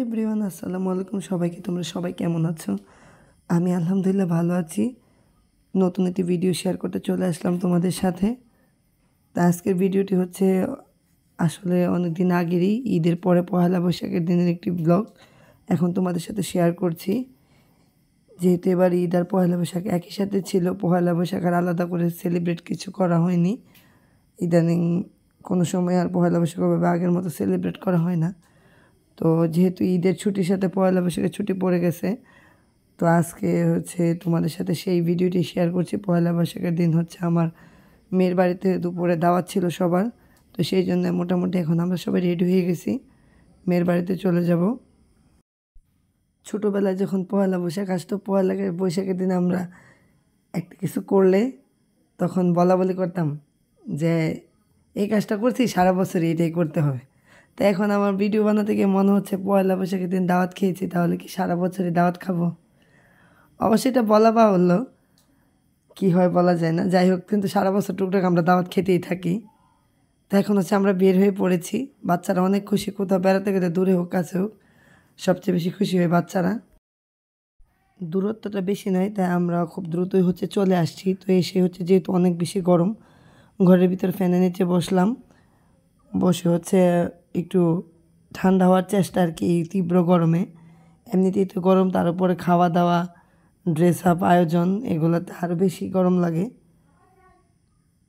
Everyone, আসসালামু আলাইকুম সবাইকে। তোমরা সবাই কেমন আছো? আমি আলহামদুলিল্লাহ ভালো আছি। নতুন একটি ভিডিও শেয়ার করতে চলে আসলাম তোমাদের সাথে। তা আজকের ভিডিওটি হচ্ছে আসলে অনেক দিন আগেরই, ঈদের পরে পহেলা বৈশাখের দিনের একটি ব্লগ এখন তোমাদের সাথে শেয়ার করছি। যেহেতু এবার ঈদ আর পহেলা বৈশাখ একই সাথে ছিল, পহেলা বৈশাখ আর আলাদা করে সেলিব্রেট কিছু করা হয়নি। ইদানিং কোনো সময় আর পহেলা বৈশাখ ওভাবে আগের মতো সেলিব্রেট করা হয় না। তো যেহেতু ঈদের ছুটির সাথে পয়লা বৈশাখের ছুটি পড়ে গেছে, তো আজকে হচ্ছে তোমাদের সাথে সেই ভিডিওটি শেয়ার করছি। পয়লা বৈশাখের দিন হচ্ছে আমার মেয়ের বাড়িতে দুপুরে দাওয়াত ছিল সবার, তো সেই জন্য মোটামুটি এখন আমরা সবাই রেডি হয়ে গেছি, মেয়ের বাড়িতে চলে যাব। ছোটোবেলায় যখন পয়লা বৈশাখ আসতো, পয়লা বৈশাখের দিন আমরা একটা কিছু করলে তখন বলা বলি করতাম যে এই কাজটা করছি সারা বছর এটাই করতে হবে। তো এখন আমার ভিডিও বানাতে গিয়ে মনে হচ্ছে পয়লা বৈশাখের দিন দাওয়াত খেয়েছি, তাহলে কি সারা বছরই দাওয়াত খাবো? অবশ্যই এটা বলা বাহুল্য, কী হয় বলা যায় না। যাই হোক, কিন্তু সারা বছর টুকটাক আমরা দাওয়াত খেতেই থাকি। তো এখন হচ্ছে আমরা বের হয়ে পড়েছি। বাচ্চারা অনেক খুশি, কোথাও বেড়াতে গেলে দূরে হোক কাছে হোক, সবচেয়ে বেশি খুশি হয় বাচ্চারা। দূরত্বটা বেশি নয়, তাই আমরা খুব দ্রুতই হচ্ছে চলে আসছি। তো এসে হচ্ছে যেহেতু অনেক বেশি গরম, ঘরের ভিতর ফ্যানের নিচে বসলাম। বসে হচ্ছে একটু ঠান্ডা হওয়ার চেষ্টা আর কি, এই তীব্র গরমে। এমনিতেই তো গরম, তার উপরে খাওয়া দাওয়া, ড্রেস আপ, আয়োজন, এগুলোতে আরও বেশি গরম লাগে।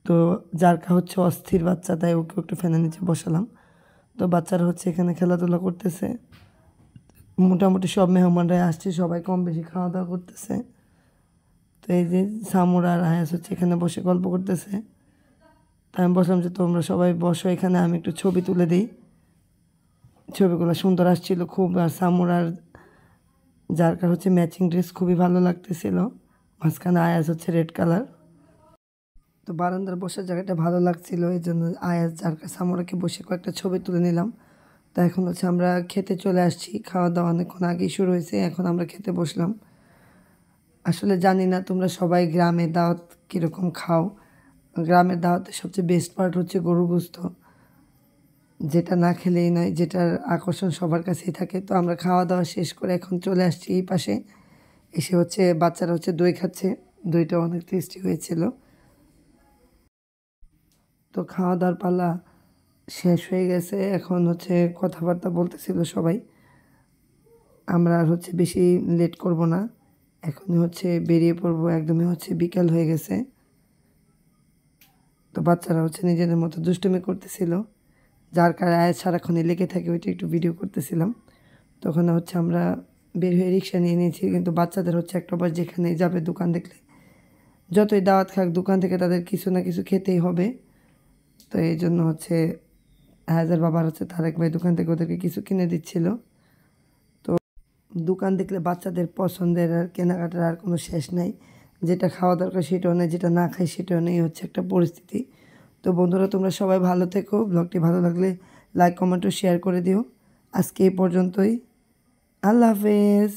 তো জারকা হচ্ছে অস্থির বাচ্চা, তাই ওকে একটু ফ্যানের নিচে বসালাম। তো বাচ্চারা হচ্ছে এখানে খেলাধুলা করতেছে। মোটামুটি সব মেহমানরাই আসছে, সবাই কম বেশি খাওয়া দাওয়া করতেছে। তো এই যে সামুর আর আয়াস হচ্ছে এখানে বসে গল্প করতেছে। তাই আমি বললাম যে তোমরা সবাই বসো এখানে, আমি একটু ছবি তুলে দিই। ছবিগুলো সুন্দর আসছিল খুব। আর সামুর আর জারকার হচ্ছে ম্যাচিং ড্রেস খুবই ভালো লাগতেছিল। মাঝখানে আয়াস হচ্ছে রেড কালার। তো বারান্দার বসার জায়গাটা ভালো লাগছিল, এই জন্য আয়াস জারকা সামুরাকে বসে কয়েকটা ছবি তুলে নিলাম। তা এখন হচ্ছে আমরা খেতে চলে আসছি। খাওয়া দাওয়া অনেকক্ষণ আগেই শুরু হয়েছে, এখন আমরা খেতে বসলাম। আসলে জানি না তোমরা সবাই গ্রামে দাওয়াত কীরকম খাও। গ্রামের দাওয়াতের সবচেয়ে বেস্ট পার্ট হচ্ছে গরু গোস্ত, যেটা না খেলেই নয়, যেটার আকর্ষণ সবার কাছেই থাকে। তো আমরা খাওয়া দাওয়া শেষ করে এখন চলে আসছি এই পাশে। এসে হচ্ছে বাচ্চারা হচ্ছে দই খাচ্ছে, দইটা অনেক টেস্টি হয়েছিল। তো খাওয়া দাওয়ার পালা শেষ হয়ে গেছে, এখন হচ্ছে কথাবার্তা বলতেছিল সবাই। আমরা আর হচ্ছে বেশি লেট করব না, এখনই হচ্ছে বেরিয়ে পড়বো, একদমই হচ্ছে বিকাল হয়ে গেছে। তো বাচ্চারা হচ্ছে নিজেদের মতো দুষ্টুমি করতেছিল, যার কারণে আয়াত সারাক্ষণে লেগে থাকে, ওইটা একটু ভিডিও করতেছিলাম। তখন হচ্ছে আমরা বের হয়ে রিক্সা নিয়ে নিয়েছি, কিন্তু বাচ্চাদের হচ্ছে একটা বার যেখানে যাবে দোকান দেখলে, যতই দাওয়াত খাক দোকান থেকে তাদের কিছু না কিছু খেতেই হবে। তো এই জন্য হচ্ছে আয়াজের বাবার হচ্ছে তারেক ভাই দোকান থেকে ওদেরকে কিছু কিনে দিচ্ছিল। তো দোকান দেখলে বাচ্চাদের পছন্দের আর কেনাকাটার আর কোনো শেষ নাই। যেটা খাওয়া দরকার সেটাও নেই, যেটা না খাই সেটাও নেই, হচ্ছে একটা পরিস্থিতি। তো বন্ধুরা, তোমরা সবাই ভালো থেকো। ব্লগটি ভালো লাগলে লাইক, কমেন্ট ও শেয়ার করে দিও। আজকে এই পর্যন্তই। আল্লাহ হাফেজ।